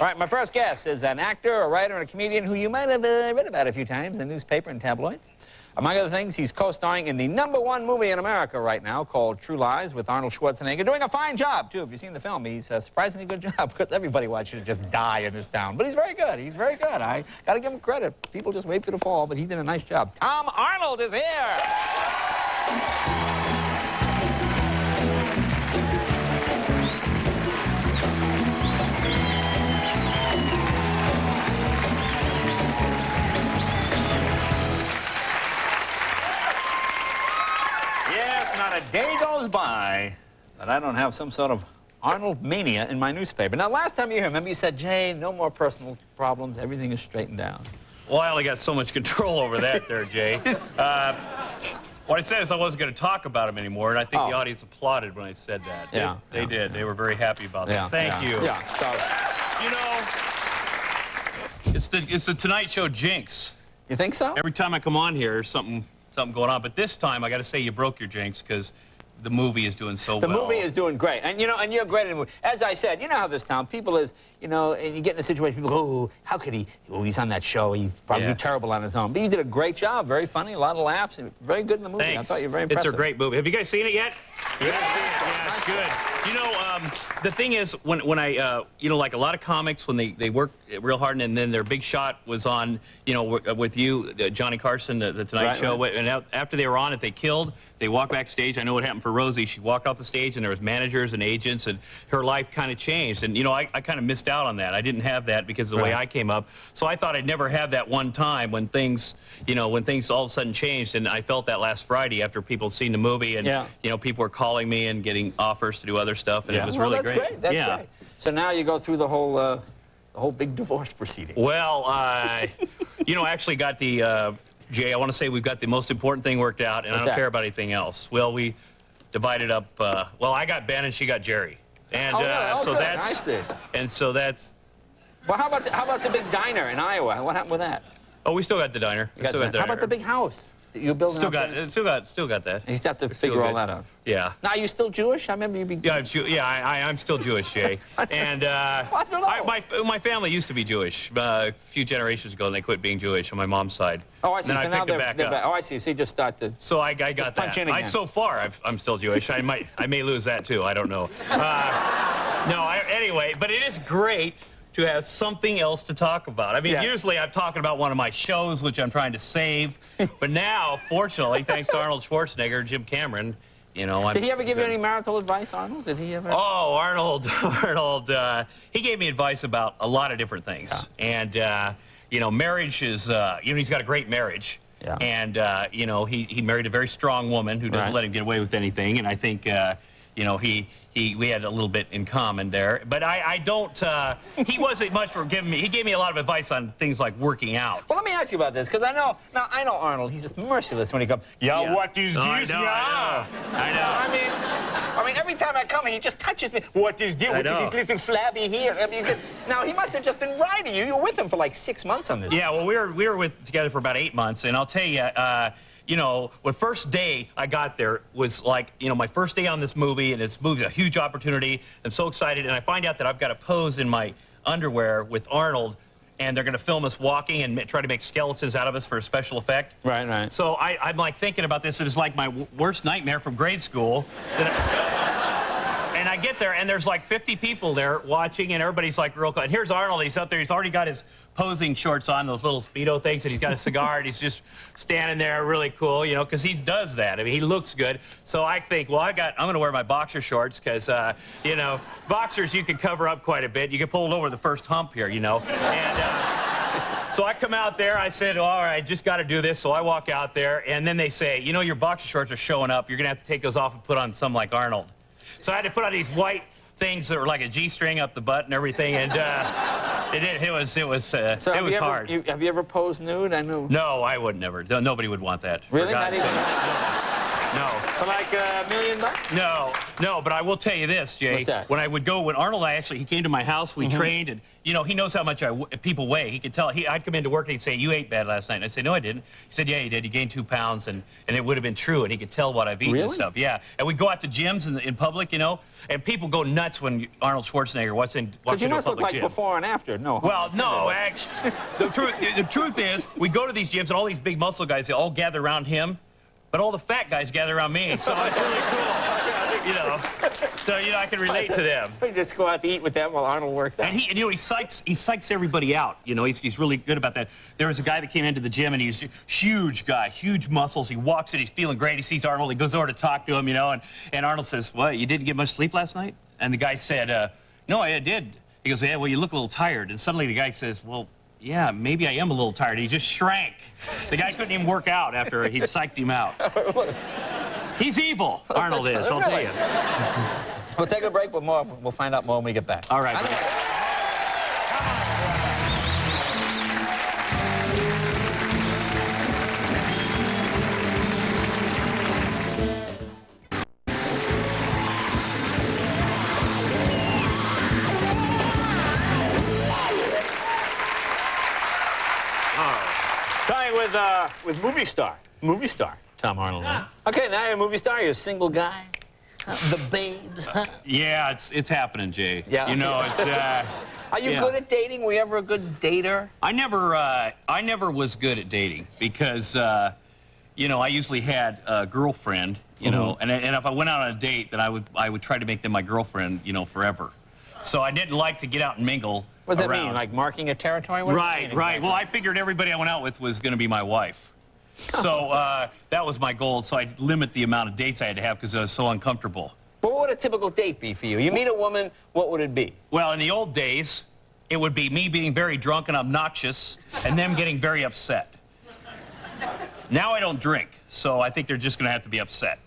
All right, my first guest is an actor, a writer, and a comedian who you might have read about a few times in the newspaper and tabloids. Among other things, he's co-starring in the #1 movie in America right now called True Lies with Arnold Schwarzenegger, doing a fine job, too. If you've seen the film, he's a surprisingly good job because everybody wants you to just die in this town. But he's very good. He's very good. I got to give him credit. People just wait for the fall, but he did a nice job. Tom Arnold is here. Not a day goes by that I don't have some sort of Arnold mania in my newspaper. Now, last time you were here, remember you said, Jay, no more personal problems. Everything is straightened out. Well, I only got so much control over that there, Jay. What I said is I wasn't going to talk about him anymore, and I think the audience applauded when I said that. They did. They were very happy about that. Thank you. Yeah. You know, it's the Tonight Show jinx. You think so? Every time I come on here, there's something going on. But this time, I got to say you broke your jinx because the movie is doing so well. The movie is doing great. And, you know, and you're great in the movie. As I said, you know how this town, people is, you know, and you get in a situation, people go, oh, how could he? Oh, he's on that show. He's probably do terrible on his own. But you did a great job. Very funny, a lot of laughs. Very good in the movie. Thanks. I thought you were very impressive. It's a great movie. Have you guys seen it yet? Yeah, it's good. You know, the thing is, when I, you know, like a lot of comics, when they work real hard, and then their big shot was on, you know, with you, Johnny Carson, the Tonight Show, and after they were on it, they killed. They walked backstage. I know what happened for Rosie. She walked off the stage, and there was managers and agents, and her life kind of changed. And, you know, I kind of missed out on that. I didn't have that because of the way I came up. So I thought I'd never have that one time when things, you know, when things all of a sudden changed. And I felt that last Friday after people had seen the movie, and, you know, people were calling me and getting offers to do other stuff, and it was really great. That's great. So now you go through the whole big divorce proceeding. Well, you know, I actually got the, Jay, I want to say we've got the most important thing worked out, and I don't care about anything else. Well, we divided up, well, I got Ben and she got Jerry. And so that's, I see. And so that's. Well, how about the big diner in Iowa? What happened with that? Oh, we still got the diner. How about the big house that you built? Still got that. You still have to figure all that out. Yeah. Now, are you still Jewish? I remember you being. Yeah, I'm still Jewish, Jay. And I don't know. my family used to be Jewish a few generations ago, and they quit being Jewish on my mom's side. Oh, I see. And so now they're back. Oh, I see. So you just start to. So I got that. So far, I'm still Jewish. I may lose that too. I don't know. Anyway, but it is great to have something else to talk about. I mean, usually I'm talking about one of my shows, which I'm trying to save. But now, fortunately, thanks to Arnold Schwarzenegger, Jim Cameron, you know. Did he ever give you any marital advice, Arnold? Did he ever? Oh, Arnold, he gave me advice about a lot of different things. And, you know, marriage is, you know, he's got a great marriage. Yeah. And, you know, he married a very strong woman who doesn't let him get away with anything. And I think, you know, we had a little bit in common there. But I don't, he wasn't much for giving me, he gave me a lot of advice on things like working out. Well, let me ask you about this, because I know Arnold, he's just merciless when he comes, what is this? I know. I mean, every time I come, he just touches me. What is this? What is this little flabby here? I mean, now, he must have just been riding you. You were with him for like 6 months on this. Yeah, well, we were together for about 8 months, and I'll tell you, you know, the first day I got there was like, you know, my first day on this movie, and this movie's a huge opportunity. I'm so excited, and I find out that I've got to pose in my underwear with Arnold, and they're going to film us walking and try to make skeletons out of us for a special effect. Right. So I'm like thinking about this, and it's like my worst nightmare from grade school. And I get there, and there's like 50 people there watching, and everybody's like real cool. And here's Arnold. He's out there. He's already got his posing shorts on, those little Speedo things, and he's got a cigar, and he's just standing there really cool, you know, because he does that. I mean, he looks good. So I think, well, I'm going to wear my boxer shorts because, you know, boxers you can cover up quite a bit. You can pull over the first hump here, you know. And so I come out there. I said, all right, just got to do this. So I walk out there, and then they say, you know, your boxer shorts are showing up. You're going to have to take those off and put on some like Arnold. So I had to put on these white things that were like a G-string up the butt and everything, and it was hard. Have you ever posed nude? I know. No, I would never. Nobody would want that. Really? Not even. No. For like $1 million? No, but I will tell you this, Jay. What's that? When Arnold and I he came to my house, we trained, and, you know, he knows how much people weigh. He could tell. I'd come into work, and he'd say, you ate bad last night. And I'd say, no, I didn't. He said, yeah, you did. You gained 2 pounds, and it would have been true, and he could tell what I've eaten and stuff. Yeah. And we'd go out to gyms in public, you know, and people go nuts when Arnold Schwarzenegger walks into a public gym. But you must look like before and after. No. Well, no, actually. The truth is, we go to these gyms, and all these big muscle guys, they all gather around him. But all the fat guys gather around me, so it's really cool, you know. So, you know, I can relate to them. We just go out to eat with them while Arnold works out. And he psychs everybody out. You know, he's really good about that. There was a guy that came into the gym, and he's a huge guy, huge muscles. He walks in, he's feeling great. He sees Arnold, he goes over to talk to him, you know, and Arnold says, what, you didn't get much sleep last night? And the guy said, no, I did. He goes, yeah, well, you look a little tired. And suddenly the guy says, well, yeah, maybe I am a little tired. He just shrank. The guy couldn't even work out after he psyched him out. He's evil, Arnold is, I'll tell you. We'll take a break, but we'll find out more when we get back. All right. Talking with movie star Tom Arnold. Huh? Okay, now you're a movie star. You're a single guy. The babes. Huh? Yeah, it's happening, Jay. Yeah. You know, it's. Are you good at dating? Were you ever a good dater? I never was good at dating because, you know, I usually had a girlfriend, you know, and if I went out on a date, then I would try to make them my girlfriend, you know, forever. So I didn't like to get out and mingle. What does that mean? Like marking a territory? What right. Exactly? Well, I figured everybody I went out with was going to be my wife. So that was my goal. So I'd limit the amount of dates I had to have because I was so uncomfortable. But what would a typical date be for you? You meet a woman, what would it be? Well, in the old days, it would be me being very drunk and obnoxious and them getting very upset. Now I don't drink, so I think they're just going to have to be upset.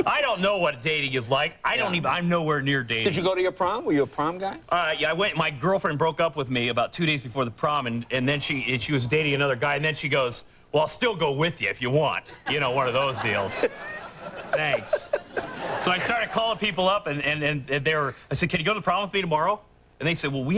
I don't know what dating is like. I'm nowhere near dating. Did you go to your prom? Were you a prom guy? Yeah, I went. My girlfriend broke up with me about 2 days before the prom, and then she was dating another guy, and then she goes, well, I'll still go with you if you want. You know, one of those deals. Thanks. So I started calling people up, and I said, can you go to the prom with me tomorrow? And they said, well,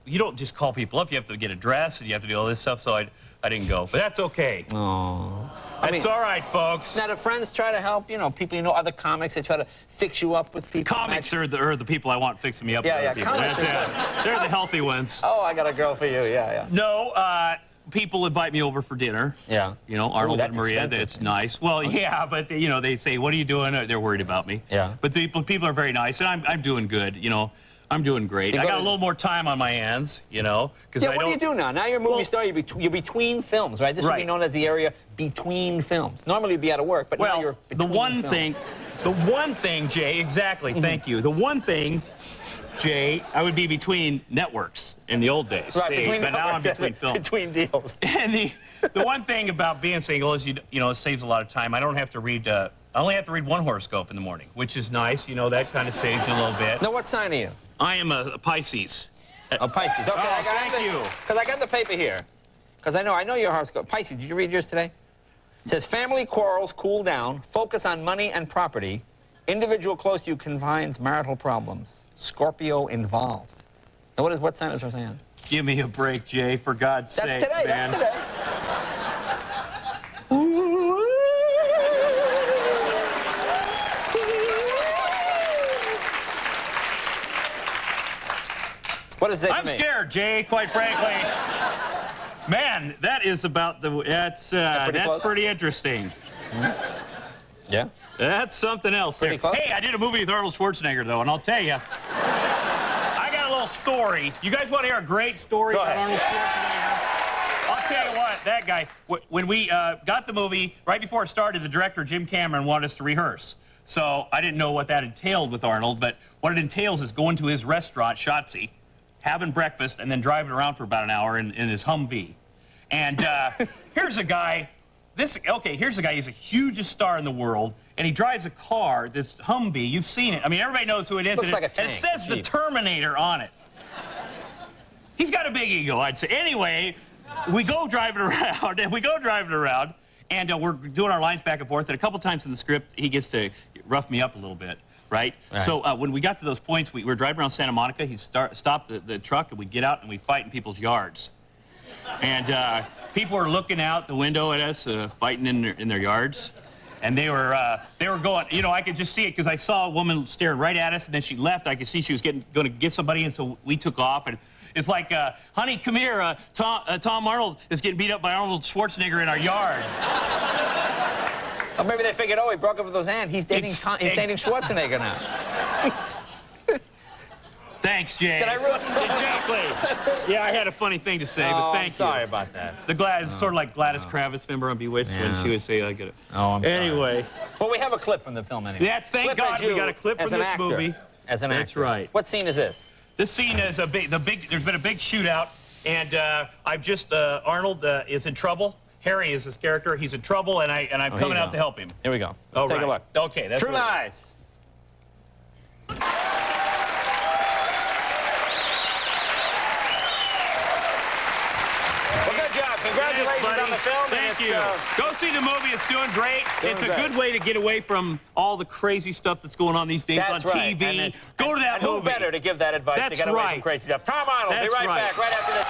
you don't just call people up. You have to get a dress, and you have to do all this stuff, so I didn't go. But that's okay. Oh. It's all right, folks. Now, do friends try to help, you know, people you know, other comics, they try to fix you up with people? Comics are the people I want fixing me up with. Yeah, comics are good. They're the healthy ones. Oh, I got a girl for you, yeah. No, people invite me over for dinner. Yeah. You know, Arnold and Maria, expensive. that's nice. Well, yeah, but, you know, they say, what are you doing? They're worried about me. Yeah. But people are very nice, and I'm doing good, you know. I'm doing great. I got a little more time on my hands, you know. Yeah, what do you do now? Now you're a movie star. You're between films, right? This would be known as the area between films. Normally you'd be out of work, but now you're between films. The one thing, Jay, exactly, thank you. The one thing, Jay, I would be between networks in the old days. Right, between but now I'm between films. Between deals. And the one thing about being single is, you know, it saves a lot of time. I don't have to read... I only have to read one horoscope in the morning, which is nice. You know, that kind of saves you a little bit. Now, what sign are you? I am a Pisces. A Pisces. Okay, thank you. Because I got the paper here. Because I know your horoscope. Pisces, did you read yours today? It says, family quarrels cool down, focus on money and property. Individual close to you confides marital problems. Scorpio involved. Now, what sign is Roseanne? Give me a break, Jay, for God's sake, That's today, man. that's today. What does it say I'm scared, Jay, quite frankly. Man, that is about that's pretty interesting. Yeah? That's something else there. Hey, I did a movie with Arnold Schwarzenegger, though, and I'll tell you, I got a little story. You guys want to hear a great story about Arnold Schwarzenegger? I'll tell you what, that guy, when we got the movie, right before it started, the director, Jim Cameron, wanted us to rehearse. So I didn't know what that entailed with Arnold, but what it entails is going to his restaurant, Shotzi, having breakfast, and then driving around for about an hour in his Humvee. And here's a guy, here's a guy, he's the hugest star in the world, and he drives a car, this Humvee, you've seen it. I mean, everybody knows who it is. Looks like a tank. And it says the Terminator on it. He's got a big ego, I'd say. Anyway, we go driving around, And we're doing our lines back and forth, and a couple times in the script, he gets to rough me up a little bit, right? So when we got to those points, we were driving around Santa Monica. He stopped the truck, and we get out, and we fight in people's yards. And people were looking out the window at us, fighting in their yards. And they were going, you know, I could just see it because I saw a woman staring right at us, and then she left. I could see she was going to get somebody, and so we took off. And it's like, honey, come here. Tom Arnold is getting beat up by Arnold Schwarzenegger in our yard. Or maybe they figured, oh, he broke up with Roseanne. He's dating Schwarzenegger now. Thanks, Jay. Did I ruin it? Exactly. Yeah, I had a funny thing to say, but thank you. Sorry about that. It's sort of like Gladys Kravitz, remember on Bewitched, when she would say, I get it. Oh, I'm sorry. Anyway. Well, we have a clip from the film anyway. Yeah, thank God we got a clip from this movie. As an actor. That's right. What scene is this? This scene is there's been a big shootout, and Arnold is in trouble. Harry is his character. He's in trouble, and I'm coming out to help him. Here we go. Let's take a look. Okay, that's True Lies. Well, good job. Congratulations on the film. Thank you. Go see the movie. It's doing great. It's a good way to get away from all the crazy stuff that's going on these days on TV. Go to that movie. Who better to give that advice to get away from crazy stuff? Tom Arnold. Be right back right after this.